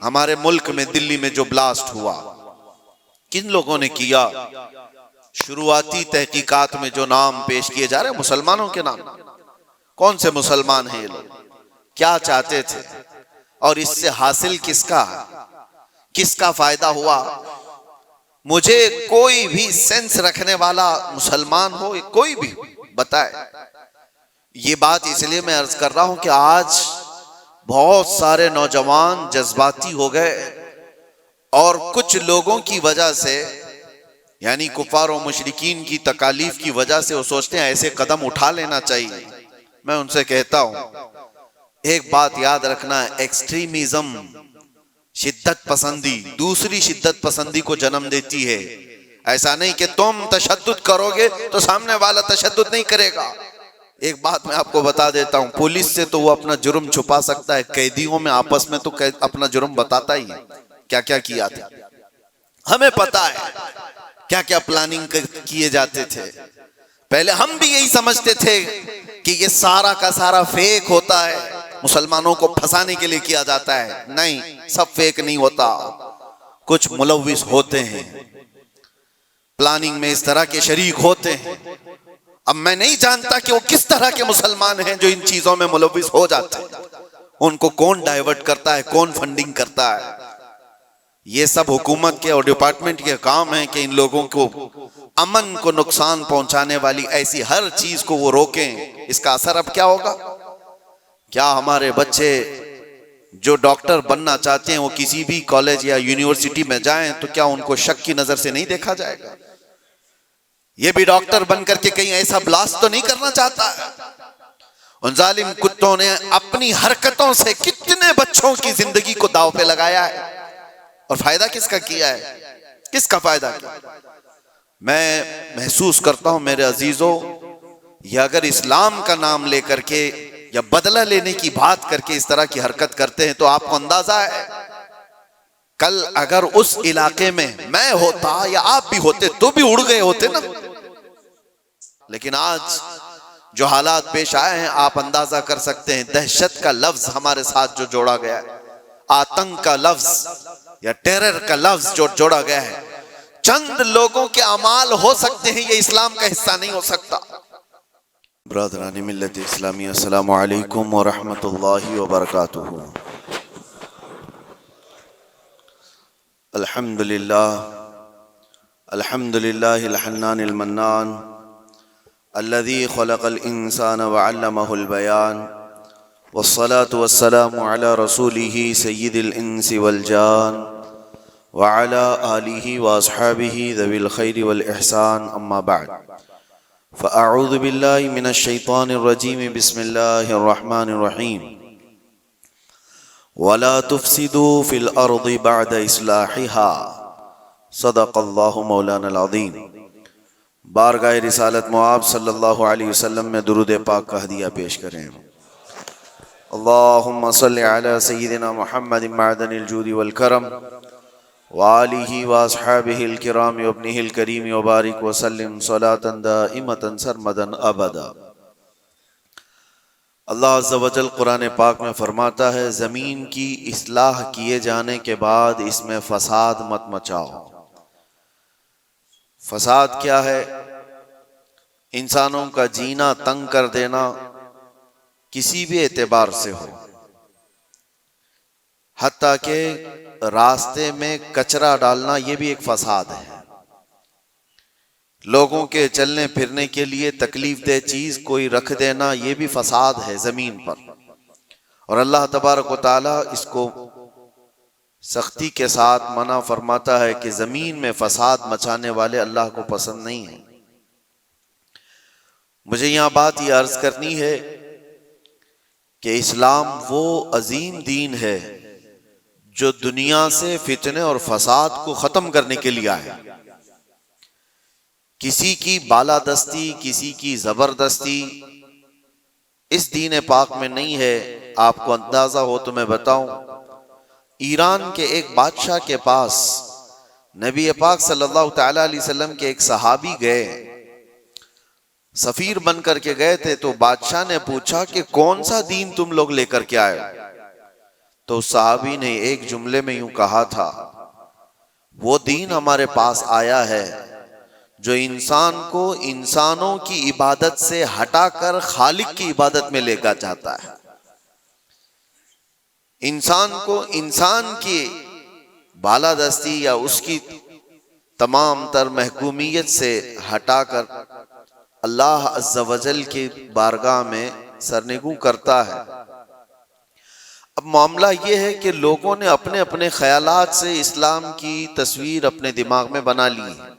हमारे मुल्क में दिल्ली में जो ब्लास्ट हुआ, किन लोगों ने किया? शुरुआती तहकीकात में जो नाम पेश किए जा रहे हैं मुसलमानों के नाम। कौन से मुसलमान हैं ये लोग? क्या चाहते थे? और इससे हासिल किसका फायदा हुआ? मुझे कोई भी सेंस रखने वाला मुसलमान हो, कोई भी बताए। ये बात इसलिए मैं अर्ज कर रहा हूं कि आज बहुत सारे नौजवान जज्बाती हो गए और कुछ लोगों की वजह से, यानी कुफार और मुशरिकीन की तकालीफ की वजह से वो सोचते हैं ऐसे कदम उठा लेना चाहिए। मैं उनसे कहता हूं एक बात याद रखना, एक्सट्रीमिज्म, शिद्दत पसंदी दूसरी शिद्दत पसंदी को जन्म देती है। ऐसा नहीं कि तुम तशद्दुद करोगे तो सामने वाला तशद्दुद नहीं करेगा। एक बात मैं आपको बता देता हूं, पुलिस से तो वो अपना जुर्म छुपा सकता है, कैदियों में आपस में तो अपना जुर्म बताता ही है। क्या क्या किया था हमें पता है, क्या क्या प्लानिंग किए जाते थे। पहले हम भी यही समझते थे कि ये सारा का सारा फेक होता है, मुसलमानों को फंसाने के लिए किया जाता है। नहीं, सब फेक नहीं होता, कुछ मुलव्विस होते हैं, प्लानिंग में इस तरह के शरीक होते हैं। अब मैं नहीं जानता कि वो किस तरह के मुसलमान हैं जो इन चीजों में मुलव्विस हो जाते हैं, उनको कौन डाइवर्ट करता है, कौन फंडिंग करता है। ये सब हुकूमत के और डिपार्टमेंट के काम है कि इन लोगों को अमन को नुकसान पहुंचाने वाली ऐसी हर चीज को वो रोकें। इसका असर अब क्या होगा? क्या हमारे बच्चे जो डॉक्टर बनना चाहते हैं वो किसी भी कॉलेज या यूनिवर्सिटी में जाएं तो क्या उनको शक की नजर से नहीं देखा जाएगा? ये भी डॉक्टर बनकर के कहीं ऐसा ब्लास्ट तो नहीं करना चाहता है? उन जालिम कुत्तों ने अपनी हरकतों से कितने बच्चों की जिंदगी को दांव पे लगाया है, और फायदा किसका किया है? किसका फायदा किया? मैं महसूस करता हूं मेरे अजीजों, ये अगर इस्लाम का नाम लेकर के या बदला लेने की बात करके इस तरह की हरकत करते हैं तो आपको अंदाजा है कल अगर उस इलाके में मैं होता या आप भी होते तो भी उड़ गए होते ना। लेकिन आज जो हालात पेश आए हैं आप अंदाजा कर सकते हैं। दहशत का लफ्ज हमारे साथ जो जोड़ा गया है, आतंक का लफ्ज या टेरर का लफ्ज जो जोड़ा गया है, चंद लोगों के अमाल हो सकते हैं, ये इस्लाम का हिस्सा नहीं हो सकता। ब्रदरानी मिल्लत इस्लामी, अस्सलामु अलैकुम व रहमतुल्लाहि व बरकातुहू। अल्हम्दुलिल्लाह अल्हम्दुलिल्लाहिल हन्नानिल मन्नान अल्लज़ी खलक़ल इंसाना व अल्लमहुल बयान वस्सलातु वस्सलामु अला रसूलिही सय्यिदिल इंसी वल जान व अला आलिही व अस्हाबिही ज़विल खैरि वल इहसान, अम्मा बअद। फ़अऊज़ु बिल्लाहि मिनश शैतानिर रजीम, बिस्मिल्लाहिर रहमानिर रहीम। वला तुफ़सिदू फ़िल अर्ज़ि बअद इस्लाहिहा, सदक़ल्लाहु मौलानाल अज़ीम। बारगाह रिसालत मुआब सल्लल्लाहु अलैहि वसल्लम में दुरूद पाक का हदिया पेश करें। अल्लाहुम्मा सल्लि अला सय्यिदिना मुहम्मदिन मअदनिल जूदि वल करम व आलिहि व अस्हाबिहिल किराम व इब्निहिल करीम व बारिक व सल्लिम सलातन दाइमतन सरमदन अबदा। अल्लाह अज़्ज़ा व जल कुरान पाक में फरमाता है, ज़मीन की इस्लाह किए जाने के बाद इसमें फसाद मत मचाओ। फसाद क्या है? इंसानों का जीना तंग कर देना, किसी भी एतबार से हो, हत्ता के रास्ते में कचरा डालना, ये भी एक फसाद है। लोगों के चलने फिरने के लिए तकलीफ दे चीज कोई रख देना, ये भी फसाद है जमीन पर। और अल्लाह तबारक व तआला इसको सख्ती के साथ मना फरमाता है कि जमीन में फसाद मचाने वाले अल्लाह को पसंद नहीं है। मुझे यहां बात यह अर्ज करनी है कि इस्लाम वो अजीम दीन है जो दुनिया से फितने और फसाद को खत्म करने के लिए आया। किसी की बालादस्ती, किसी की जबरदस्ती इस दीन पाक में नहीं है। आपको अंदाजा हो तो मैं बताऊं, ईरान के एक बादशाह के पास नबी पाक सल्लल्लाहु तआला अलैहि वसल्लम के एक सहाबी गए, सफीर बन करके गए थे। तो बादशाह ने पूछा कि कौन सा दीन तुम लोग लेकर के आए? तो सहाबी ने एक जुमले में यूं कहा था, वो दीन हमारे पास आया है जो इंसान को इंसानों की इबादत से हटाकर खालिक की इबादत में लेकर जाता है। इंसान को इंसान की बालादस्ती या उसकी तमाम तर महकूमियत से हटाकर अल्लाह अज़्ज़ा वजल की बारगाह में सरनिगू करता है। अब मामला यह है कि लोगों ने अपने अपने ख्यालात से इस्लाम की तस्वीर अपने दिमाग में बना ली है।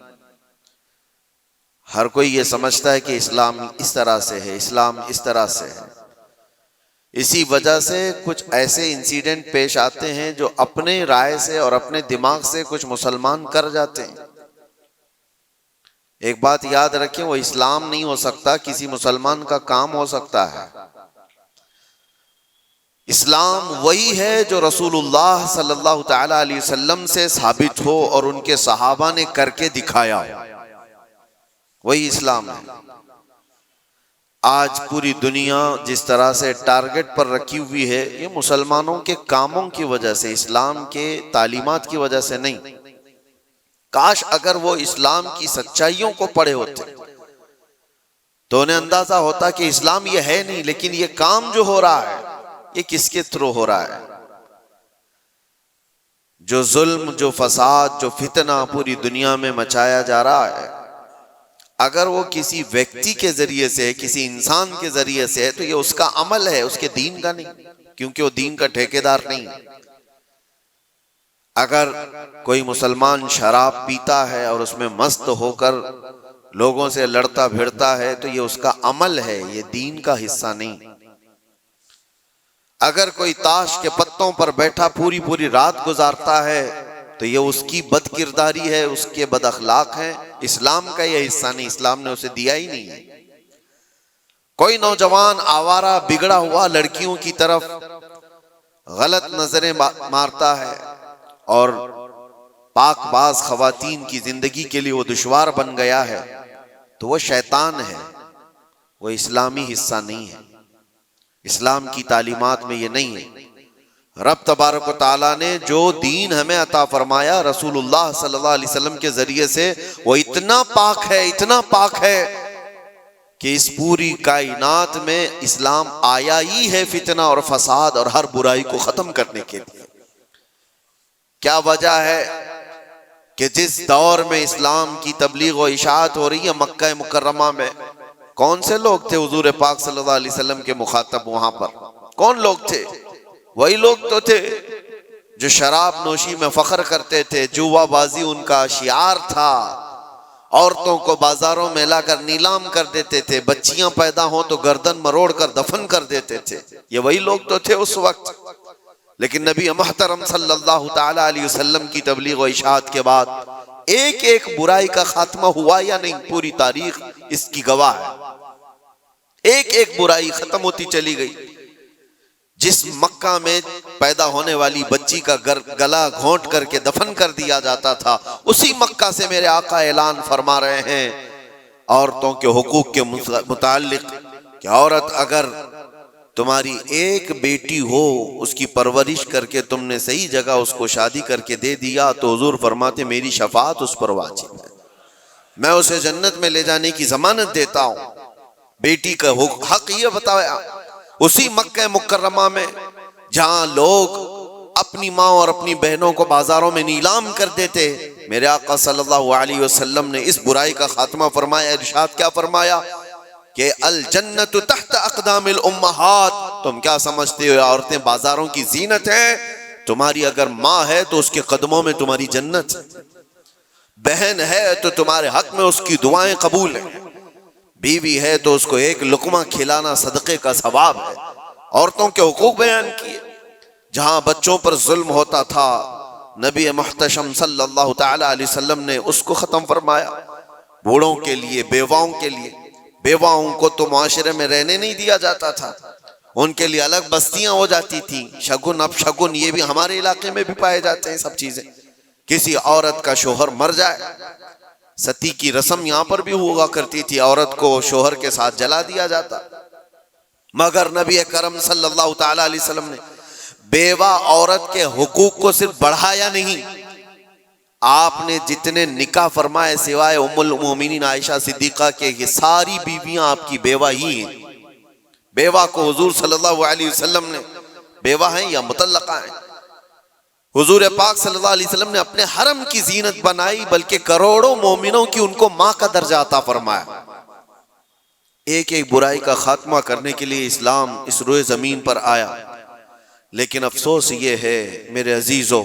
हर कोई ये समझता है कि इस्लाम इस तरह से है, इस्लाम इस तरह से है। इसी वजह से कुछ ऐसे इंसिडेंट पेश आते हैं जो अपने राय से और अपने दिमाग से कुछ मुसलमान कर जाते हैं। एक बात याद रखें, वो इस्लाम नहीं हो सकता, किसी मुसलमान का काम हो सकता है। इस्लाम वही है जो रसूलुल्लाह सल्लल्लाहु तआला अलैहि वसल्लम से साबित हो और उनके सहाबा ने करके दिखाया, वही इस्लाम है। आज पूरी दुनिया जिस तरह से टारगेट पर रखी हुई है, ये मुसलमानों के कामों की वजह से, इस्लाम के तालीमात की वजह से नहीं। काश अगर वो इस्लाम की सच्चाइयों को पढ़े होते तो उन्हें अंदाजा होता कि इस्लाम ये है नहीं, लेकिन ये काम जो हो रहा है ये किसके थ्रू हो रहा है। जो जुल्म, जो फसाद, जो फितना पूरी दुनिया में मचाया जा रहा है, अगर वो किसी व्यक्ति के जरिए से है, किसी इंसान के जरिए से है, तो ये उसका अमल है, उसके दीन का नहीं, क्योंकि वो दीन का ठेकेदार नहीं है। अगर कोई मुसलमान शराब पीता है और उसमें मस्त होकर लोगों से लड़ता भिड़ता है, तो ये उसका अमल है, ये दीन का हिस्सा नहीं। अगर कोई ताश के पत्तों पर बैठा पूरी पूरी रात गुजारता है, तो ये उसकी बदकिरदारी है, उसके बद अखलाक है, इस्लाम का ये हिस्सा नहीं, इस्लाम ने उसे दिया ही नहीं है। कोई नौजवान आवारा बिगड़ा हुआ लड़कियों की तरफ गलत नजरें मारता है और पाकबाज खवातीन की जिंदगी के लिए वो दुश्वार बन गया है, तो वो शैतान है, वो इस्लामी हिस्सा नहीं है। इस्लाम की तालीमात में ये नहीं है। रब तबारक व तआला ने जो दीन हमें अता फरमाया रसूलुल्लाह सल्लल्लाहु अलैहि वसल्लम के जरिए से, वो इतना पाक है, इतना पाक है कि इस पूरी कायनात में इस्लाम आया ही है फितना और फसाद और हर बुराई को खत्म करने के लिए। क्या वजह है कि जिस दौर में इस्लाम की तबलीग और इशाअत हो रही है, मक्का मुकर्रमा में कौन से लोग थे हुजूर पाक सल्लल्लाहु अलैहि वसल्लम के मुखातब? वहां पर कौन लोग थे? वही लोग तो थे जो शराब नोशी में फख्र करते थे, जुआबाजी उनका शियार था, औरतों को बाजारों में लाकर नीलाम कर देते थे, बच्चियां पैदा हो तो गर्दन मरोड़ कर दफन कर देते थे। ये वही लोग तो थे उस वक्त। लेकिन नबी मोहतरम सल्लल्लाहु तआला अलैहि वसल्लम की तबलीग और इशाअत के बाद एक एक बुराई का खात्मा हुआ या नहीं, पूरी तारीख इसकी गवाह है। एक एक बुराई खत्म होती चली गई। जिस मक्का में पैदा होने वाली बच्ची का गला घोंट करके दफन कर दिया जाता था, उसी मक्का से मेरे आका ऐलान फरमा रहे हैं औरतों के हुकूक के मुताल्लिक कि औरत अगर तुम्हारी एक बेटी हो, उसकी परवरिश करके तुमने सही जगह उसको शादी करके दे दिया, तो हुजूर फरमाते मेरी शफाअत उस पर वाजिब है, मैं उसे जन्नत में ले जाने की जमानत देता हूं। बेटी का हक ये बताया उसी मक्का मुकर्रमा में जहां लोग अपनी माँ और अपनी बहनों को बाजारों में नीलाम कर देते, मेरे आका सल्लल्लाहु अलैहि वसल्लम ने इस बुराई का खात्मा फरमाया। इरशाद क्या फरमाया कि अल जन्नतु तहत अक़दामिल उम्महात, तुम क्या समझते हो औरतें बाजारों की जीनत हैं? तुम्हारी अगर माँ है तो उसके कदमों में तुम्हारी जन्नत है, बहन है तो तुम्हारे हक में उसकी दुआएं कबूल है, बीवी है तो उसको एक लुकमा खिलाना सदक़े का सवाब है। औरतों के हुकूक बयान किए। जहां बच्चों पर जुल्म होता था, नबी मुहतशम सल्लल्लाहु तआला अलैहि वसल्लम ने उसको खत्म फरमाया। बूढ़ों के लिए, बेवाओं के लिए, बेवाओं को तो माशरे में रहने नहीं दिया जाता था, उनके लिए अलग बस्तियां हो जाती थी। शगुन अब शगुन ये भी हमारे इलाके में भी पाए जाते हैं सब चीजें। किसी औरत का शोहर मर जाए, सती की रस्म यहां पर भी हुआ करती थी, औरत को शोहर के साथ जला दिया जाता। मगर नबी करम सल्लल्लाहु तआला अलैहि वसल्लम ने बेवा औरत के हुकूक को सिर्फ बढ़ाया नहीं, आपने जितने निकाह फरमाए सिवाय उम्मुल मोमिनीन आयशा सिद्दीका के, ये सारी बीवियां आपकी बेवा ही हैं। बेवा को हुजूर सल्लल्लाहु अलैहि वसल्लम ने, बेवा हैं या मुतल्लका हैं, हुजूर पाक सल्लल्लाहु अलैहि वसल्लम ने अपने हरम की जीनत बनाई, बल्कि करोड़ों मोमिनों की उनको मां का दर्जा अता फरमाया। एक एक बुराई का खात्मा करने के लिए इस्लाम इस रोए जमीन पर आया। लेकिन अफसोस ये है मेरे अजीजों,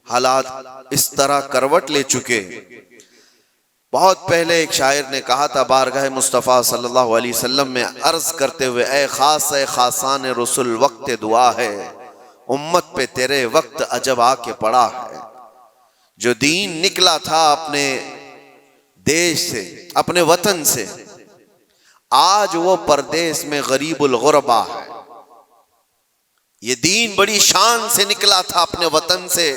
हालात इस तरह करवट ले चुके। बहुत पहले एक शायर ने कहा था बारगाह मुस्तफ़ा सल्लल्लाहु अलैहि वसल्लम में अर्ज करते हुए, ए खासान रसूल वक्त दुआ है, उम्मत पे तेरे वक्त अजब आके पड़ा है। जो दीन निकला था अपने देश से, अपने वतन से, आज वो परदेश में गरीबुल गुरबा है। ये दीन बड़ी शान से निकला था अपने वतन से,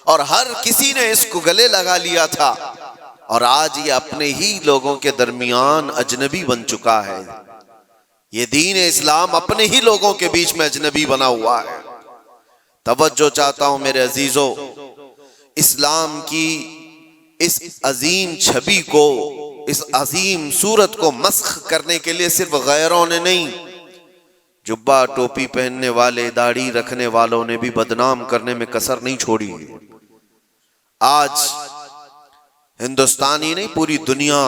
और हर किसी ने इसको गले लगा लिया था, और आज ये अपने ही लोगों के दरमियान अजनबी बन चुका है। ये दीन इस्लाम अपने ही लोगों के बीच में अजनबी बना हुआ है। तवज्जो चाहता हूं मेरे अजीजों, इस्लाम की इस अजीम छवि को, इस अजीम सूरत को मस्ख करने के लिए सिर्फ गैरों ने नहीं, जुब्बा टोपी पहनने वाले, दाढ़ी रखने वालों ने भी बदनाम करने में कसर नहीं छोड़ी। आज हिंदुस्तान ही नहीं, पूरी दुनिया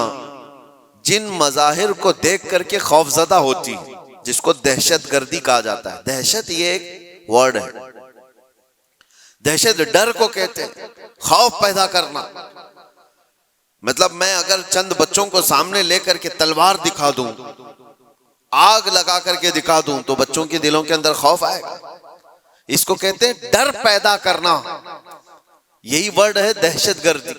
जिन मजाहिर को देख करके खौफजदा होती, जिसको दहशतगर्दी कहा जाता है। दहशत ये एक वर्ड है, दहशत डर को कहते हैं, खौफ पैदा करना। मतलब मैं अगर चंद बच्चों को सामने लेकर के तलवार दिखा दूं, आग लगा करके दिखा दूं, तो बच्चों के दिलों के अंदर खौफ आएगा। इसको कहते हैं डर पैदा करना, यही वर्ड है दहशतगर्दी।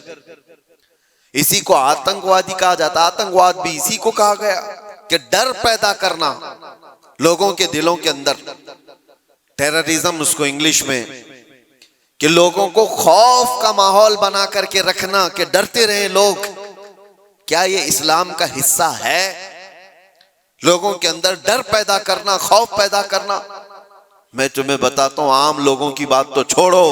इसी को आतंकवादी कहा जाता है, आतंकवाद भी इसी को कहा गया कि डर पैदा करना लोगों के दिलों के अंदर। टेररिज्म उसको इंग्लिश में, कि लोगों को खौफ का माहौल बना करके रखना, कि डरते रहे लोग। क्या ये इस्लाम का हिस्सा है? लोगों के अंदर डर पैदा करना, खौफ पैदा करना। मैं तुम्हें बताता हूं, आम लोगों की बात तो छोड़ो,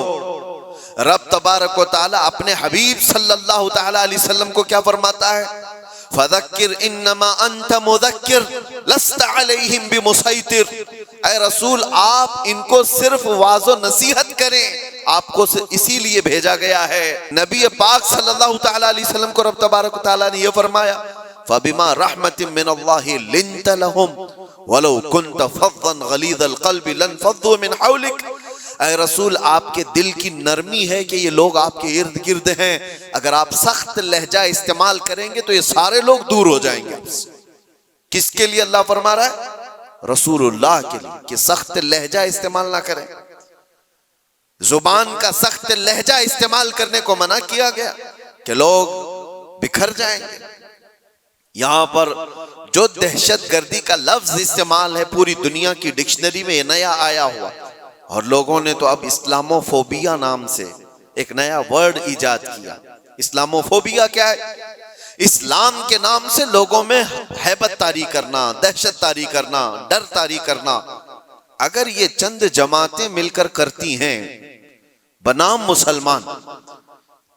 रब तबारक व तआला अपने हबीब सल्लल्लाहु तआला अलैहि वसल्लम को क्या फरमाता है? फदक्किर इन्नमा अंत मुदक्किर लस्त अलैहिम बिमुसैतिर। ऐ रसूल, आप इनको सिर्फ वाज़ो नसीहत करें, आपको इसीलिए भेजा गया है। नबी पाक सल्लल्लाहु तआला अलैहि वसल्लम को रब तबारक व तआला ने यह फरमाया, फबिमा रहमतिन मिनल्लाहि लिंत लहुम वलौ कुंत फज़्ज़न गलीज़ल क़ल्बि लनफ़ज़्ज़ू मिन हौलिक। ऐ रसूल, आपके दिल की नरमी है कि ये लोग आपके इर्द गिर्द हैं। अगर आप सख्त लहजा इस्तेमाल करेंगे तो ये सारे लोग दूर हो जाएंगे। किसके लिए अल्लाह फरमा रहा है? रसूलुल्लाह के लिए, कि सख्त लहजा इस्तेमाल ना करें। जुबान का सख्त लहजा इस्तेमाल करने को मना किया गया कि लोग बिखर जाएंगे। यहां पर जो दहशतगर्दी का लफ्ज इस्तेमाल है, पूरी दुनिया की डिक्शनरी में नया आया हुआ, और लोगों ने तो अब इस्लामोफोबिया नाम से एक नया वर्ड इजाद किया। इस्लामोफोबिया क्या है? इस्लाम के नाम से लोगों में हैबत तारी करना, दहशत तारी करना, डर तारी करना। अगर ये चंद जमातें मिलकर करती हैं बनाम मुसलमान,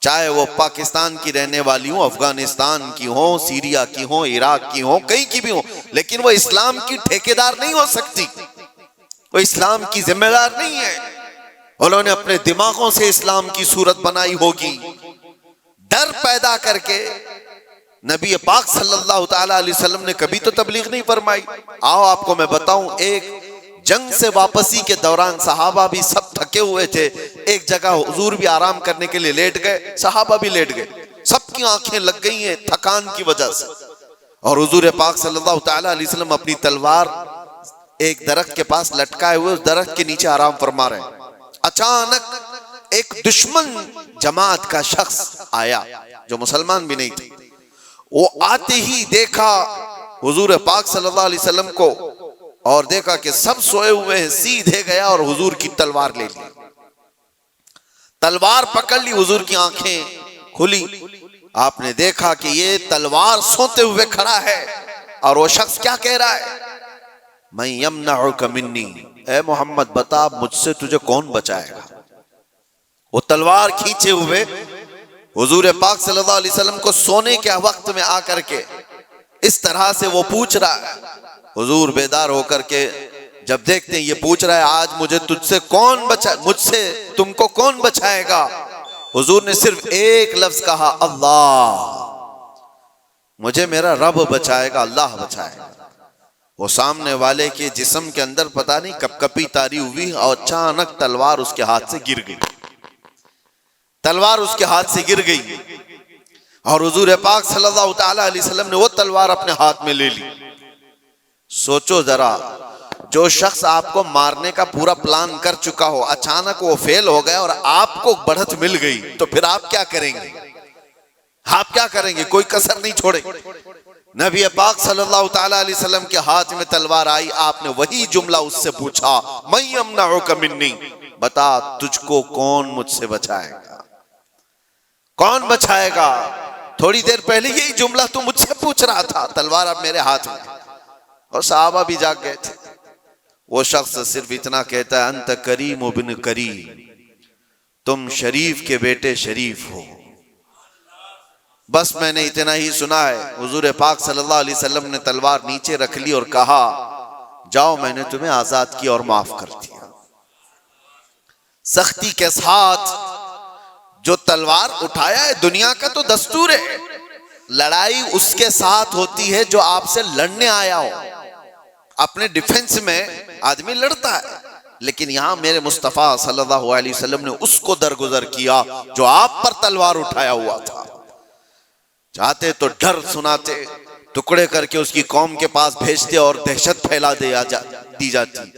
चाहे वो पाकिस्तान की रहने वाली हो, अफगानिस्तान की हो, सीरिया की हो, इराक की हो, कहीं की भी हो, लेकिन वो इस्लाम की ठेकेदार नहीं हो सकती, वो इस्लाम की जिम्मेदार नहीं है। उन्होंने अपने दिमागों से इस्लाम की सूरत बनाई होगी, डर पैदा करके। नबी पाक सल्लल्लाहु तआला अलैहि वसल्लम ने कभी तो तबलीग नहीं फरमाई। आओ आपको मैं बताऊं, एक जंग से वापसी के दौरान सहाबा भी सब थके हुए थे। एक जगह हुजूर भी आराम करने के लिए लेट गए, सहाबा भी लेट गए, सबकी आंखें लग गई हैं थकान की वजह से। और हुजूर पाक सल्लल्लाहु तआला अलैहि वसल्लम अपनी तलवार एक दरख्त के पास लटकाए हुए उस दरख्त के नीचे आराम फरमा रहे हैं। अचानक एक दुश्मन जमात का शख्स आया जो मुसलमान भी नहीं थे। वो आते ही देखा हुजूर पाक सल्लल्लाहु अलैहि वसल्लम को, और देखा कि सब सोए हुए हैं, सीधे गया और हुजूर की तलवार ले ली। तलवार पकड़ ली, हुजूर की आंखें खुली। आपने देखा कि ये तलवार सोते हुए खड़ा है, और वो शख्स क्या कह रहा है? मैं यमनउका मिन्नी, ए मोहम्मद बता मुझसे तुझे कौन बचाएगा। वो तलवार खींचे हुए हुजूर पाक सल्लल्लाहु अलैहि वसल्लम को सोने के वक्त में आकर के इस तरह से वो पूछ रहा है। हुजूर बेदार होकर के जब देखते हैं ये पूछ रहा है आज मुझे तुझसे कौन बचा, मुझसे तुमको कौन बचाएगा। हुजूर ने सिर्फ एक लफ्ज कहा, अल्लाह, मुझे मेरा रब बचाएगा, अल्लाह बचाएगा। वो सामने वाले के जिस्म के अंदर पता नहीं कपकपी तारी हुई और अचानक तलवार उसके हाथ से गिर गई। तलवार उसके हाथ से गिर गई और हुजूर पाक सल्लल्लाहु ताला अलैहि वसल्लम ने वो तलवार अपने हाथ में ले ली। सोचो जरा, जो शख्स आपको मारने का पूरा प्लान कर चुका हो, अचानक वो फेल हो गया और आपको बढ़त मिल गई, तो फिर आप क्या करेंगे? आप क्या करेंगे? कोई कसर नहीं छोड़े। नबी पाक सल्लल्लाहु ताला अलैहि वसल्लम के हाथ में तलवार आई, आपने वही जुमला उससे पूछा, मैं यमनउका मिन्नी, बता तुझको कौन मुझसे बचाएगा, कौन बचाएगा। थोड़ी देर पहले यही जुमला तू मुझसे पूछ रहा था, तलवार अब मेरे हाथ में। और सहाबा भी जाग गए थे। वो शख्स सिर्फ इतना कहता है, अंत करीम बिन करीम, तुम शरीफ के बेटे शरीफ हो। बस मैंने इतना ही सुना है। हुजूर पाक सल्लल्लाहु अलैहि वसल्लम ने तलवार नीचे रख ली और कहा, जाओ मैंने तुम्हें आजाद किया और माफ कर दिया। सख्ती के साथ जो तलवार उठाया है, दुनिया का तो दस्तूर है, लड़ाई उसके साथ होती है जो आपसे लड़ने आया हो। अपने डिफेंस में आदमी लड़ता है, लेकिन यहां मेरे मुस्तफा सल्लल्लाहु अलैहि वसल्लम ने उसको दरगुजर किया जो आप पर तलवार उठाया हुआ था। चाहते तो डर सुनाते, टुकड़े करके उसकी कौम के पास भेजते और दहशत फैला दी जाती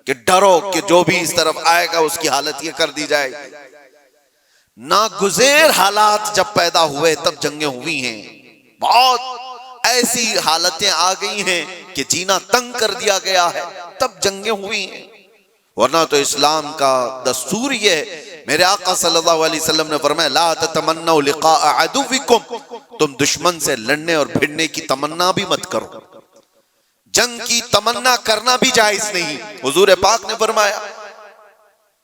कि डरो कि जो भी इस तरफ आएगा उसकी हालत ये कर दी जाएगी। नागुज़ेर हालात जब पैदा हुए तब जंगें हुई हैं। बहुत ऐसी हालतें आ गई हैं कि जीना तंग कर दिया गया है, तब जंगें हुई हैं। वरना तो इस्लाम का दस्तूर ये है। मेरे आका सल्लल्लाहु अलैहि वसल्लम ने फरमाया, ला ततमन्नौ लिक़ा अदुविकुम, तुम दुश्मन से लड़ने और भिड़ने की तमन्ना भी मत करो। जंग की तमन्ना करना भी जायज नहीं। हुजूर पाक ने फरमाया,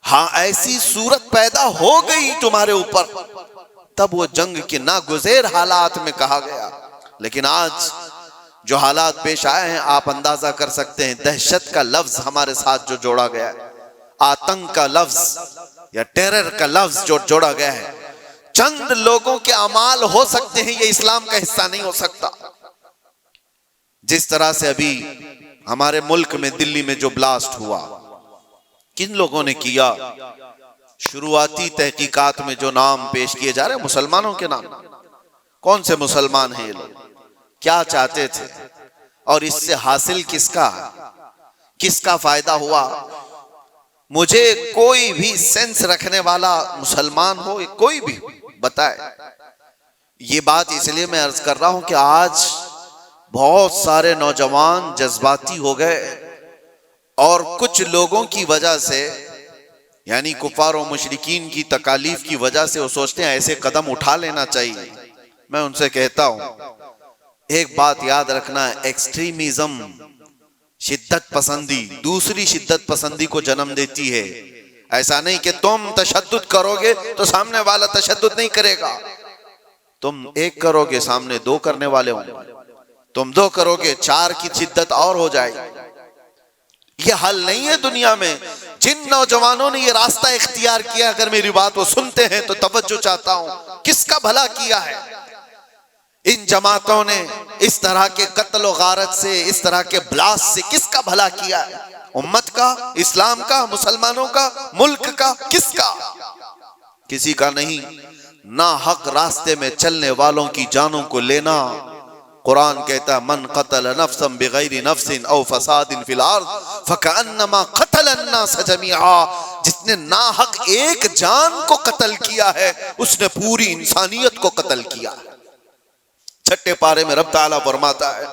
हाँ ऐसी सूरत पैदा हो गई तुम्हारे ऊपर, तब वो जंग के नागुज़ेर हालात में कहा गया। लेकिन आज जो हालात पेश आए हैं, आप अंदाजा कर सकते हैं। दहशत का लफ्ज हमारे साथ जो जोड़ा गया है, आतंक का लफ्ज या टेरर का लफ्ज जो जोड़ा गया है, चंद लोगों के अमाल हो सकते हैं, ये इस्लाम का हिस्सा नहीं हो सकता। जिस तरह से अभी हमारे मुल्क में दिल्ली में जो ब्लास्ट हुआ, किन लोगों ने किया? शुरुआती तहकीकात में जो नाम पेश किए जा रहे हैं मुसलमानों के नाम। कौन से मुसलमान हैं ये लोग? क्या चाहते थे और इससे हासिल किसका फायदा हुआ? मुझे कोई भी सेंस रखने वाला मुसलमान हो, कोई भी बताए। ये बात इसलिए मैं अर्ज कर रहा हूं कि आज बहुत सारे नौजवान जज्बाती हो गए और कुछ लोगों की वजह से, यानी कुफार और मुशरिकीन की तकालीफ की वजह से वो सोचते हैं ऐसे कदम उठा लेना चाहिए। मैं उनसे कहता हूं, एक बात याद रखना, एक्सट्रीमिज्म, शिद्दत पसंदी दूसरी शिद्दत पसंदी को जन्म देती है। ऐसा नहीं कि तुम तशद्दुद करोगे तो सामने वाला तशद्दुद नहीं करेगा। तुम एक करोगे, सामने दो करने वाले होंगे। तुम दो करोगे, चार की शिद्दत और हो जाएगी। ये हल नहीं है दुनिया में। जिन नौजवानों ने ये रास्ता इख्तियार किया, अगर मेरी बात वो सुनते हैं तो तवज्जो चाहता हूं, किसका भला किया है? इन जमातों ने इस तरह के कत्ल और गारत से, इस तरह के ब्लास्ट से किसका भला किया है? उम्मत का, इस्लाम का, मुसलमानों का, मुल्क का, किसका? किसी का नहीं। ना हक रास्ते में चलने वालों की जानों को लेना। कुरान कहता है, मन कतल नफ्सन बिगैरि नफ्सिन औ फसादिन फिल अर्द फकअन्नमा कतल अन्नास जमीआ। जिसने नाहक एक जान को कत्ल किया है, उसने पूरी इंसानियत को कत्ल किया है। छठे पारे में रब ताला फरमाता है,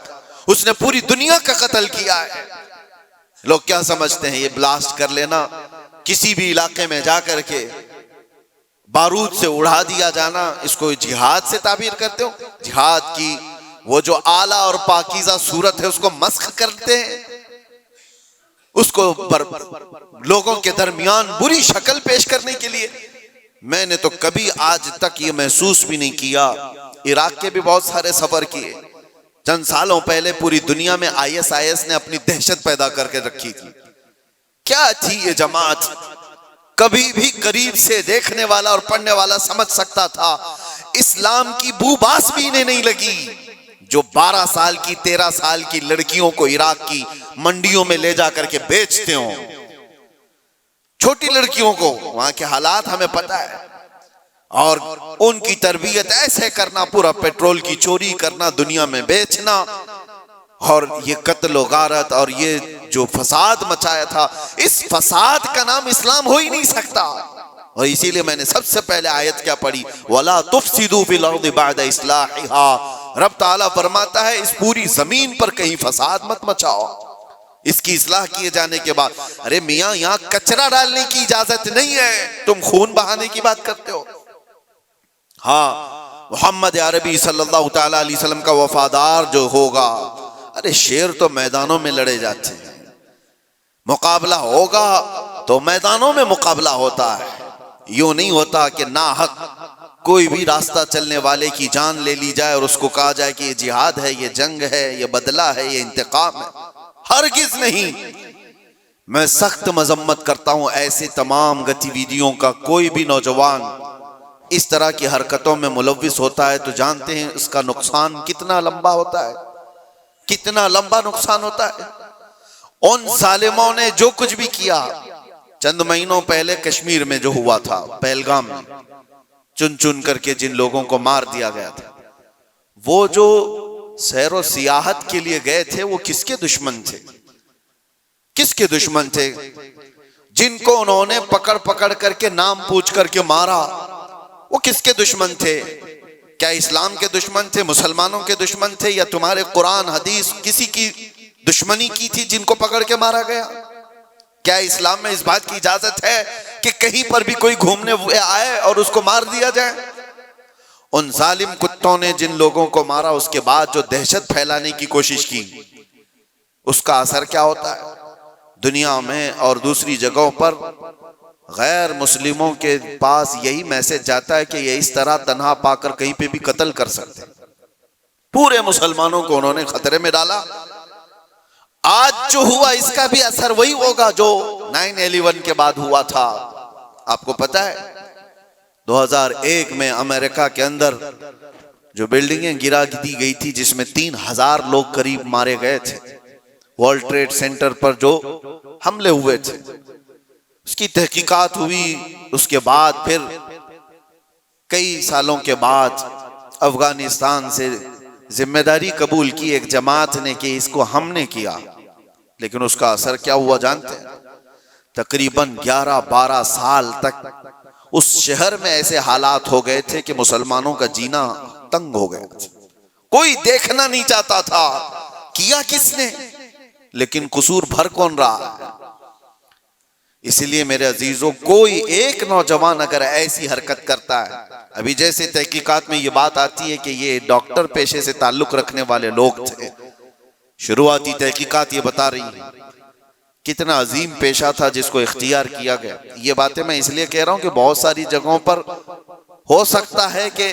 उसने पूरी दुनिया का कत्ल किया है। लोग क्या समझते हैं, ये ब्लास्ट कर लेना, किसी भी इलाके में जाकर के बारूद से उड़ा दिया जाना, इसको जिहाद से ताबीर करते हो? जिहाद की वो जो आला और पाकीज़ा सूरत है उसको मस्ख करते हैं। उसको लोगों के दरमियान बुरी शक्ल पेश करने के लिए। मैंने तो कभी आज तक ये महसूस भी नहीं किया। इराक के भी बहुत सारे सफर किए। चंद सालों पहले पूरी दुनिया में ISIS ने अपनी दहशत पैदा करके रखी थी। क्या थी ये जमात? कभी भी करीब से देखने वाला और पढ़ने वाला समझ सकता था इस्लाम की बूबास भी इन्हें नहीं लगी। जो 12 साल की 13 साल की लड़कियों को इराक की मंडियों में ले जा करके बेचते हो, छोटी लड़कियों को, वहां के हालात हमें पता है, और उनकी तरबियत ऐसे करना, पूरा पेट्रोल की चोरी करना, दुनिया में बेचना, और ये कत्ल गारत और ये जो फसाद मचाया था, इस फसाद का नाम इस्लाम हो ही नहीं सकता। और इसीलिए मैंने सबसे पहले आयत क्या पढ़ी, वला तुफसिदू फिल अर्दि बअद इस्लाहिहा। रब ताला फरमाता है इस पूरी जमीन पर कहीं फसाद मत मचाओ इसकी इस्लाह किए जाने के बाद। अरे मियां, यहां कचरा डालने की इजाजत नहीं है, तुम खून बहाने की बात करते हो। हाँ, मोहम्मद अरबी सल्लल्लाहु तआला अलैहि वसल्लम का वफादार जो होगा, अरे शेर तो मैदानों में लड़े जाते हैं, मुकाबला होगा तो मैदानों में मुकाबला होता है। यूं नहीं होता कि नाहक कोई भी रास्ता चलने वाले की जान ले ली जाए और उसको कहा जाए कि ये जिहाद है, ये जंग है, ये बदला है, ये इंतकाम है। हरगिज नहीं। मैं सख्त मजम्मत करता हूं ऐसे तमाम गतिविधियों का। कोई भी नौजवान इस तरह की हरकतों में मुलव्विस होता है तो जानते हैं इसका नुकसान कितना लंबा होता है, कितना लंबा नुकसान होता है। उन जालिमों ने जो कुछ भी किया, चंद महीनों पहले कश्मीर में जो हुआ था, पहलगाम में चुन चुन करके जिन लोगों को मार दिया गया था, वो जो सैरो सियाहत के लिए गए थे वो किसके दुश्मन थे? किसके दुश्मन थे? जिनको उन्होंने पकड़ पकड़ करके नाम पूछ करके मारा, वो किसके दुश्मन थे? क्या इस्लाम के दुश्मन थे, मुसलमानों के दुश्मन थे, या तुम्हारे कुरान हदीस किसी की दुश्मनी की थी जिनको पकड़ के मारा गया? क्या इस्लाम में इस बात की इजाजत है कि कहीं पर भी कोई घूमने आए और उसको मार दिया जाए? उन जालिम कुत्तों ने जिन लोगों को मारा, उसके बाद जो दहशत फैलाने की कोशिश की, उसका असर क्या होता है दुनिया में और दूसरी जगहों पर? गैर मुस्लिमों के पास यही मैसेज जाता है कि ये इस तरह तन्हा पाकर कहीं पे भी कत्ल कर सकते। पूरे मुसलमानों को उन्होंने खतरे में डाला। आज जो हुआ इसका भी असर वही होगा जो 9/11 के बाद हुआ था। आपको पता है 2001 में अमेरिका के अंदर जो बिल्डिंगें गिरा दी गई थी, जिसमें 3000 लोग करीब मारे गए थे, वर्ल्ड ट्रेड सेंटर पर जो हमले हुए थे, उसकी तहकीकात हुई। उसके बाद फिर कई सालों के बाद अफगानिस्तान से जिम्मेदारी कबूल की एक जमात ने कि इसको हमने किया, लेकिन उसका असर क्या हुआ जानते हैं? तकरीबन 11-12 साल तक उस शहर में ऐसे हालात हो गए थे कि मुसलमानों का जीना तंग हो गया। कोई देखना नहीं चाहता था किया किसने, लेकिन कसूर भर कौन रहा? इसलिए मेरे अजीजों, कोई एक नौजवान अगर ऐसी हरकत करता है, अभी जैसे तहकीकात में ये बात आती है कि ये डॉक्टर पेशे से ताल्लुक रखने वाले लोग थे, शुरुआती तहकीकात ये बता रही है कितना अजीम पेशा था जिसको इख्तियार किया गया। ये बातें मैं इसलिए कह रहा हूं कि बहुत सारी जगहों पर हो सकता है कि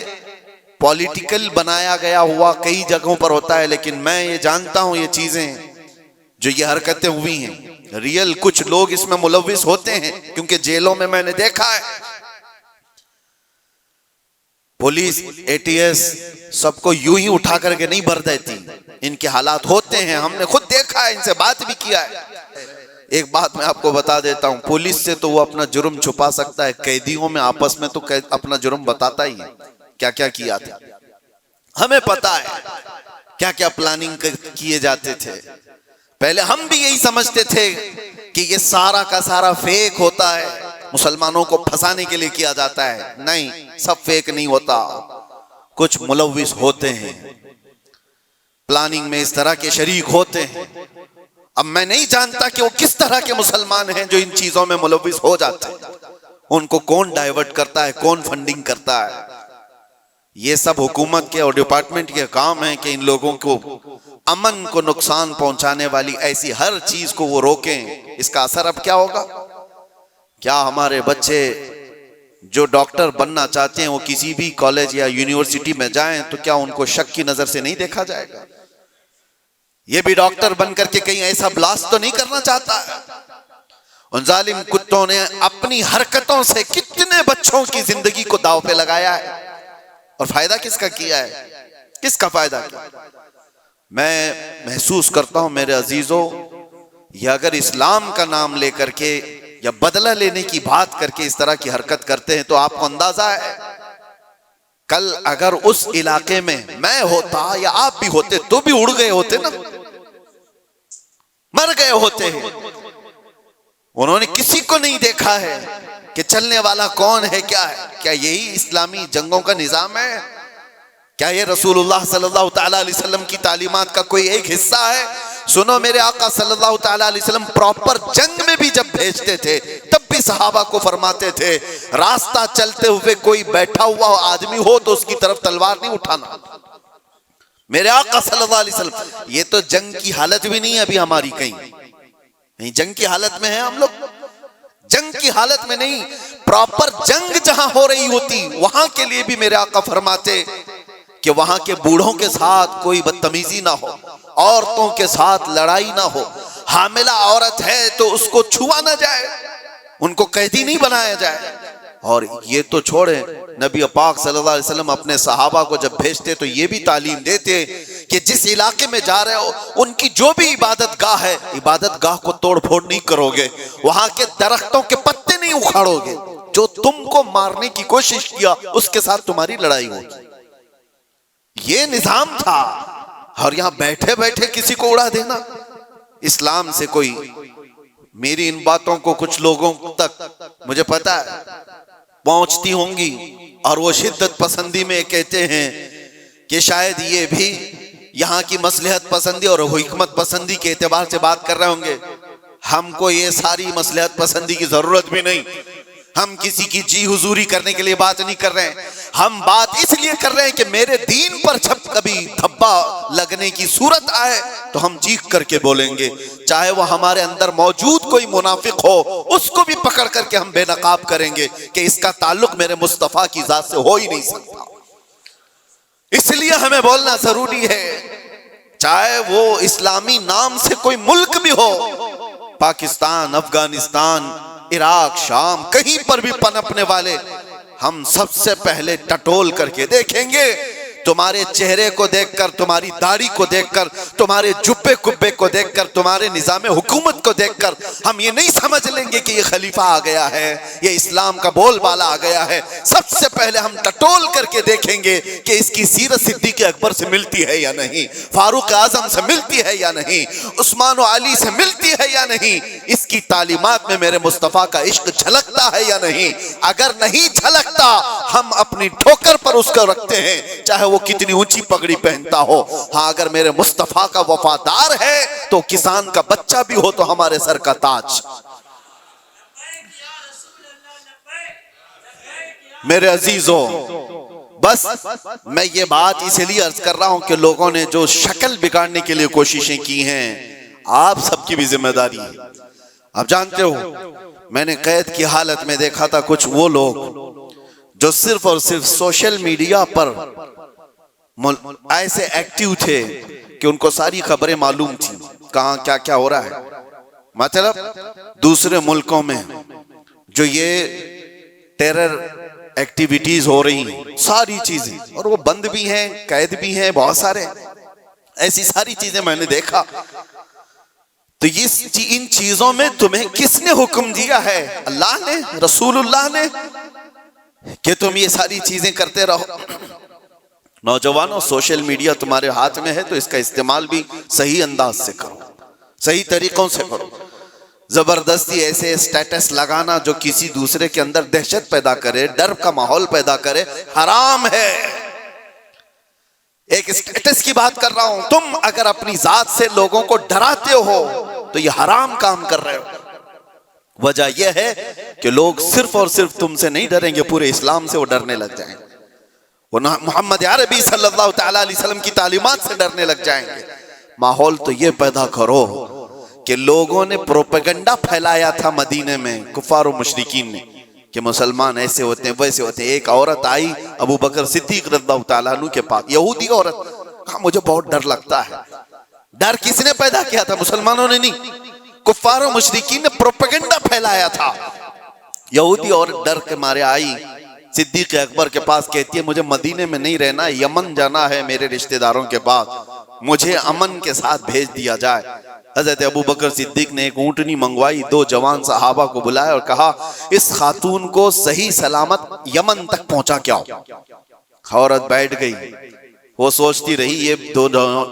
पॉलिटिकल बनाया गया हुआ कई जगहों पर होता है, लेकिन मैं ये जानता हूं ये चीजें जो ये हरकतें हुई हैं, रियल कुछ लोग इसमें मुलव्विस होते हैं, क्योंकि जेलों में मैंने देखा है पुलिस ATS सबको यूं ही उठा करके नहीं भर देती। इनके हालात होते हैं, हमने खुद देखा है, इनसे बात भी किया है। एक बात मैं आपको बता देता हूं, पुलिस से तो वो अपना जुर्म छुपा सकता है, कैदियों में आपस में तो अपना जुर्म बताता ही है क्या क्या किया था। हमें पता है क्या क्या प्लानिंग किए जाते थे। पहले हम भी यही समझते थे कि ये सारा का सारा फेक होता है, मुसलमानों को फंसाने के लिए किया जाता है। नहीं, सब फेक नहीं होता, कुछ मुलव्विस होते हैं, प्लानिंग में इस तरह के शरीक होते हैं। अब मैं नहीं जानता कि वो किस तरह के मुसलमान हैं जो इन चीजों में मुलव्विस हो जाते हैं। उनको कौन डाइवर्ट करता है, कौन फंडिंग करता है, ये सब हुकूमत के और डिपार्टमेंट के काम है कि इन लोगों को अमन को नुकसान पहुंचाने वाली ऐसी हर चीज को वो रोकें। इसका असर अब क्या होगा? क्या हमारे बच्चे जो डॉक्टर बनना चाहते हैं वो किसी भी कॉलेज या यूनिवर्सिटी में जाएं तो क्या उनको शक की नजर से नहीं देखा जाएगा? ये भी डॉक्टर बनकर के कहीं ऐसा ब्लास्ट तो नहीं करना चाहता है? उन जालिम कुत्तों ने अपनी हरकतों से कितने बच्चों की जिंदगी को दांव पे लगाया है, और फायदा किसका किया है? किसका फायदा किया? मैं महसूस करता हूं मेरे अजीजों, ये अगर इस्लाम का नाम लेकर के या बदला लेने की बात करके इस तरह की हरकत करते हैं तो आपको अंदाजा है कल अगर उस इलाके में मैं होता या आप भी होते तो भी उड़ गए होते ना, मर गए होते हैं। उन्होंने किसी को नहीं देखा है कि चलने वाला कौन है, क्या है। क्या यही इस्लामी जंगों का निजाम है? क्या ये रसूलुल्लाह सल्लल्लाहु तआला अलैहि वसल्लम की तालीमात का कोई एक हिस्सा है? सुनो, मेरे आका सल्लल्लाहु तआला अलैहि वसल्लम प्रॉपर जंग में भी जब भेजते थे तब भी सहाबा को फरमाते थे रास्ता चलते हुए कोई बैठा हुआ आदमी हो तो उसकी तरफ तलवार नहीं उठाना। मेरे आका सल्लल्लाहु अलैहि वसल्लम, ये तो जंग की हालत भी नहीं है अभी हमारी, कहीं जंग की हालत में है हम लोग? जंग की हालत में नहीं, प्रॉपर जंग जहां हो रही होती वहां के लिए भी मेरे आका फरमाते कि वहां के बूढ़ों के साथ कोई बदतमीजी ना हो, औरतों के साथ लड़ाई ना हो, हामिला औरत है तो उसको छुआ ना जाए, उनको कैदी नहीं बनाया जाए। और ये तो छोड़े, नबी पाक सल्लल्लाहु अलैहि वसल्लम अपने सहाबा को जब भेजते तो ये भी तालीम देते कि जिस इलाके में जा रहे हो उनकी जो भी इबादत गाह है, इबादत गाह को तोड़ फोड़ नहीं करोगे, वहां के दरख्तों के पत्ते नहीं उखाड़ोगे, जो तुमको मारने की कोशिश किया उसके साथ तुम्हारी लड़ाई होगी। ये निजाम था। और यहां बैठे बैठे किसी को उड़ा देना, इस्लाम से कोई, मेरी इन बातों को कुछ लोगों तक मुझे पता है पहुंचती होंगी और वो शिद्दत पसंदी में कहते हैं कि शायद ये भी यहाँ की मसलहत पसंदी और हिकमत पसंदी के एतबार से बात कर रहे होंगे। हमको ये सारी मसलहत पसंदी की जरूरत भी नहीं, हम किसी की जी हुजूरी करने के लिए बात नहीं कर रहे हैं, हम बात इसलिए कर रहे हैं कि मेरे दीन पर जब कभी धब्बा लगने की सूरत आए तो हम चीख करके बोलेंगे, चाहे वो हमारे अंदर मौजूद कोई मुनाफिक हो उसको भी पकड़ करके हम बेनकाब करेंगे कि इसका ताल्लुक मेरे मुस्तफा की जात से हो ही नहीं सकता। इसलिए हमें बोलना जरूरी है, चाहे वो इस्लामी नाम से कोई मुल्क भी हो, पाकिस्तान, अफगानिस्तान, इराक, शाम, कहीं पर भी पनपने वाले, हम सबसे पहले टटोल करके देखेंगे। तुम्हारे चेहरे को देखकर, तुम्हारी दाढ़ी को देखकर, तुम्हारे जुब्बे कुब्बे को देखकर, तुम्हारे निजाम हुकूमत को देखकर हम ये नहीं समझ लेंगे कि ये खलीफा आ गया है, ये इस्लाम का बोलबाला आ गया है। सबसे पहले हम टटोल करके देखेंगे कि इसकी सीरत सिद्दीक़ अकबर से मिलती है या नहीं, फारूक आजम से मिलती है या नहीं, उस्मान और अली से मिलती है या नहीं, इसकी तालीमात में मेरे मुस्तफ़ा का इश्क झलकता है या नहीं। अगर नहीं झलकता हम अपनी ठोकर पर उसको रखते हैं, चाहे वो कितनी ऊंची पगड़ी पहनता हो। हाँ, अगर मेरे मुस्तफा का वफादार है तो किसान का बच्चा भी हो तो हमारे सर का ताज। मेरे अजीजों, बस मैं ये बात इसलिए अर्ज कर रहा हूं कि लोगों ने जो शक्ल बिगाड़ने के लिए कोशिशें की हैं, आप सबकी भी जिम्मेदारी है। आप जानते हो, मैंने कैद की हालत में देखा था कुछ वो लोग जो सिर्फ और सिर्फ सोशल मीडिया पर ऐसे एक्टिव थे कि उनको सारी खबरें मालूम थी, कहां क्या क्या हो रहा है। मतलब दूसरे मुल्कों में जो ये टेरर एक्टिविटीज हो रही हैं, सारी चीजें, और वो बंद भी हैं, कैद भी हैं, बहुत सारे ऐसी सारी चीजें मैंने देखा। तो इन चीजों में तुम्हें किसने हुक्म दिया है? अल्लाह ने, रसूलुल्लाह ने, कि तुम ये सारी चीजें करते रहो। नौजवानों, सोशल मीडिया तुम्हारे हाथ में है तो इसका इस्तेमाल भी सही अंदाज से करो, सही तरीकों से करो। जबरदस्ती ऐसे स्टेटस लगाना जो किसी दूसरे के अंदर दहशत पैदा करे, डर का माहौल पैदा करे, हराम है। एक स्टेटस की बात कर रहा हूं, तुम अगर अपनी जात से लोगों को डराते हो तो ये हराम काम कर रहे हो। वजह यह है कि लोग सिर्फ और सिर्फ तुमसे नहीं डरेंगे, पूरे इस्लाम से वो डरने लग जाएंगे। वो मोहम्मद अरबी सल्लल्लाहु तआला अलैहि वसल्लम की तालीमात से डरने लग जाएंगे। माहौल तो ये पैदा करो कि लोगों ने प्रोपेगेंडा फैलाया था मदीने में, कुफार और मुशरिकीन ने, कि मुसलमान ऐसे होते हैं वैसे होते हैं। एक औरत आई अबू बकर सिद्दीक रज़ियल्लाहु ताला अन्हु के पास, यहूदी औरत, कहा मुझे बहुत डर लगता है। डर किसने पैदा किया था? मुसलमानों ने नहीं, कुफार और मुशरिकीन ने प्रोपेगेंडा फैलाया था। यहूदी औरत डर के मारे आई सिद्दीक अकबर के पास, कहती है मुझे मदीने में नहीं रहना, यमन जाना है मेरे रिश्तेदारों के पास, मुझे अमन के साथ भेज दिया जाए। हजरत अबू बकर सिद्दीक ने एक ऊंटनी मंगवाई, 2 जवान सहाबा को बुलाया और कहा इस खातून को सही सलामत यमन तक पहुंचा के आओ। औरत बैठ गई, वो सोचती रही ये 2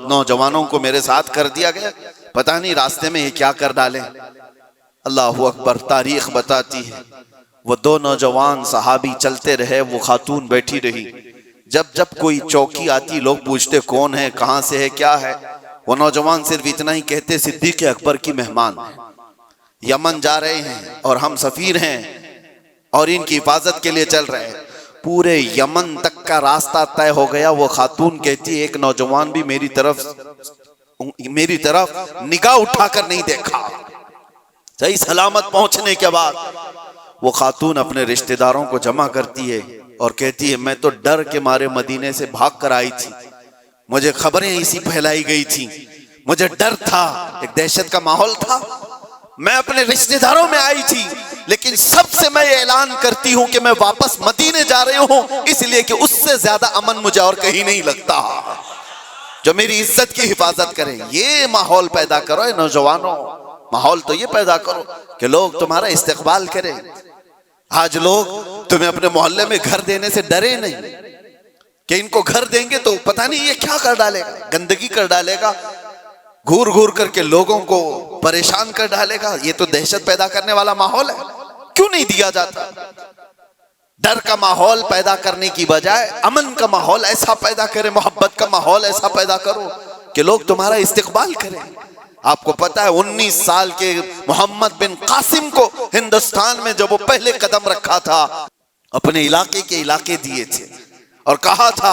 नौजवानों को मेरे साथ कर दिया गया, पता नहीं रास्ते में ये क्या कर डाले। अल्लाहु अकबर, तारीख बताती है वो 2 नौजवान सहाबी चलते रहे, वो खातून बैठी रही। जब जब कोई चौकी आती लोग पूछते कौन है, कहां से है, क्या है। वो नौजवान सिर्फ इतना ही कहते सिद्दीक अकबर की मेहमान, यमन जा रहे हैं और हम सफीर हैं और इनकी हिफाजत के लिए चल रहे हैं। पूरे यमन तक का रास्ता तय हो गया। वो खातून कहती एक नौजवान भी मेरी तरफ निगाह उठाकर नहीं देखा। सही सलामत पहुंचने के बाद वो खातून अपने रिश्तेदारों को जमा करती है और कहती है मैं तो डर के मारे मदीने से भाग कर आई थी, मुझे खबरें इसी फैलाई गई थी, मुझे डर था, एक दहशत का माहौल था, मैं अपने रिश्तेदारों में आई थी, लेकिन सबसे मैं ऐलान करती हूं कि मैं वापस मदीने जा रही हूं, इसलिए कि उससे ज्यादा अमन मुझे और कहीं नहीं लगता जो मेरी इज्जत की हिफाजत करें। ये माहौल पैदा करो नौजवानों, माहौल तो ये पैदा करो कि लोग तुम्हारा इस्तकबाल करें। आज लोग तुम्हें अपने मोहल्ले में घर देने से डरे नहीं कि इनको घर देंगे तो पता नहीं ये क्या कर डालेगा, गंदगी कर डालेगा, घूर घूर करके लोगों को परेशान कर डालेगा। ये तो दहशत पैदा करने वाला माहौल है, क्यों नहीं दिया जाता? डर का माहौल पैदा करने की बजाय अमन का माहौल ऐसा पैदा करें, मोहब्बत का माहौल ऐसा पैदा करो कि लोग तुम्हारा इस्तकबाल करें। आपको पता है 19 साल के मोहम्मद बिन कासिम को हिंदुस्तान में जब वो पहले कदम रखा था, अपने इलाके के इलाके दिए थे और कहा था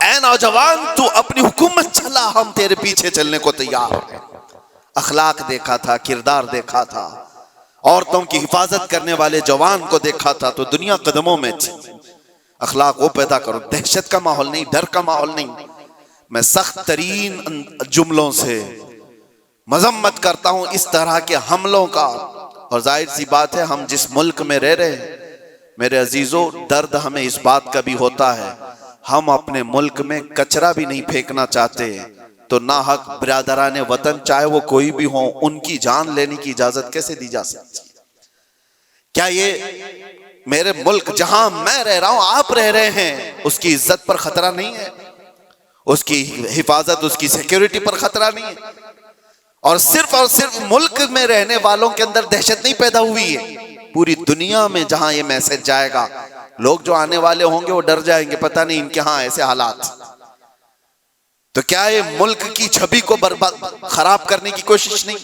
ऐ नौजवान तू अपनी हुकूमत चला, हम तेरे पीछे चलने को तैयार हैं। अखलाक देखा था, किरदार देखा था, औरतों की हिफाजत करने वाले जवान को देखा था, तो दुनिया कदमों में थी। अखलाक वो पैदा करो, दहशत का माहौल नहीं, डर का माहौल नहीं। मैं सख्त तरीन जुमलों से मजम्मत करता हूं इस तरह के हमलों का, और जाहिर सी बात है हम जिस मुल्क में रह रहे हैं मेरे अजीजों, दर्द हमें इस बात का भी होता है, हम अपने मुल्क में कचरा भी नहीं फेंकना चाहते, तो ना हक बिरादराने वतन चाहे वो कोई भी हो उनकी जान लेने की इजाजत कैसे दी जा सकती है? क्या ये मेरे मुल्क जहां मैं रह रहा हूं, आप रह रहे हैं, उसकी इज्जत पर खतरा नहीं है? उसकी हिफाजत, उसकी सिक्योरिटी पर खतरा नहीं है? और सिर्फ मुल्क में रहने वालों के अंदर दहशत नहीं पैदा हुई है, पूरी दुनिया में जहां ये मैसेज जाएगा लोग जो आने वाले होंगे वो डर जाएंगे, पता नहीं इनके यहां ऐसे हालात। तो क्या ये मुल्क की छवि को बर्बाद खराब करने की कोशिश नहीं?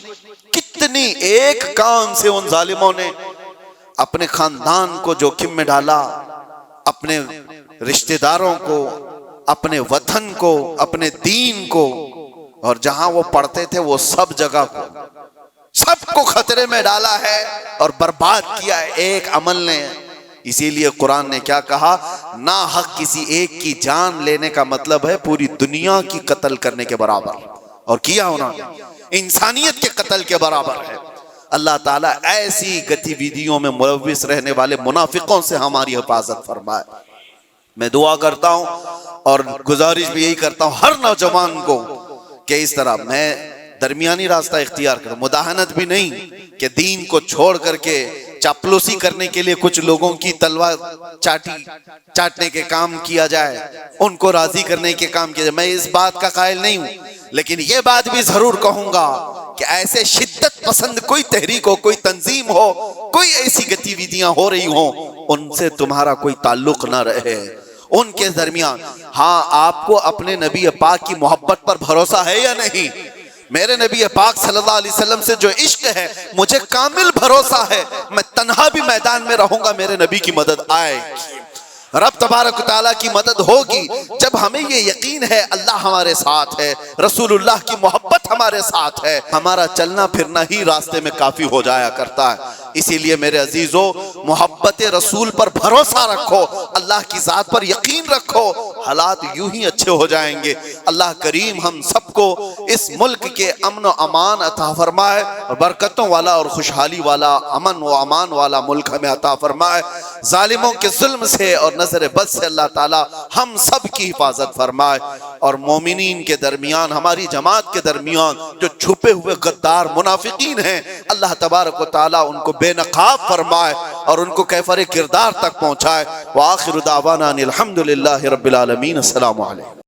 कितनी एक काम से उन जालिमों ने अपने खानदान को जोखिम में डाला, अपने रिश्तेदारों को, अपने वतन को, अपने दीन को, और जहां वो पढ़ते थे वो सब जगह को, सबको खतरे में डाला है और बर्बाद किया है एक अमल ने। इसीलिए कुरान ने क्या कहा, ना हक किसी एक की जान लेने का मतलब है पूरी दुनिया की कत्ल करने के बराबर, और किया होना इंसानियत के कत्ल के बराबर है। अल्लाह ताला ऐसी गतिविधियों में मुलव्विस रहने वाले मुनाफिकों से हमारी हिफाजत फरमाए। मैं दुआ करता हूं और गुजारिश भी यही करता हूं हर नौजवान को कि इस तरह मैं दरमियानी रास्ता इख्तियार करूं, मुदाहनत भी नहीं कि दीन को छोड़ करके चापलूसी करने के लिए कुछ लोगों की तलवार चाटने के काम किया जाए, उनको राजी करने के काम किया जाए, मैं इस बात का कायल नहीं हूं। लेकिन यह बात भी जरूर कहूंगा कि ऐसे शिद्दत पसंद कोई तहरीक हो, कोई तंजीम हो, कोई ऐसी गतिविधियां हो रही हो, उनसे तुम्हारा कोई ताल्लुक ना रहे, उनके दरमियान। हाँ, आपको अपने नबी पाक की मोहब्बत पर भरोसा है या नहीं? मेरे नबी पाक सल्लल्लाहु अलैहि वसल्लम से जो इश्क है मुझे कामिल भरोसा है, मैं तन्हा भी मैदान में रहूंगा, मेरे नबी की मदद आएगी। रब तबारक तआला की मदद होगी जब हमें ये यकीन है अल्लाह हमारे साथ है, रसूलुल्लाह की मोहब्बत हमारे साथ है, हमारा चलना फिरना ही रास्ते में काफी हो जाया करता है। इसीलिए मेरे अजीजों, मोहब्बत रसूल पर भरोसा रखो, अल्लाह की जात पर यकीन रखो, हालात यूं ही अच्छे हो जाएंगे। अल्लाह करीम हम सबको इस मुल्क के अमन व अमान अता फरमाए और बरकतों वाला और खुशहाली वाला, अमन व अमान वाला मुल्क हमें अता फरमाए। जालिमों के जुल्म से और नजर बद से अल्लाह ताला हम सब की हिफाजत फरमाए और मोमिनीन के दरमियान, हमारी जमात के दरमियान जो छुपे हुए गद्दार मुनाफिकीन हैं, अल्लाह तबारक व तआला उनको बेनकाब फरमाए और उनको कैफर किरदार तक पहुंचाए। व आखिरु दावाना अनिल हम्दुलिल्लाहि रब्बिल आलमीन। अस्सलामु अलैकुम।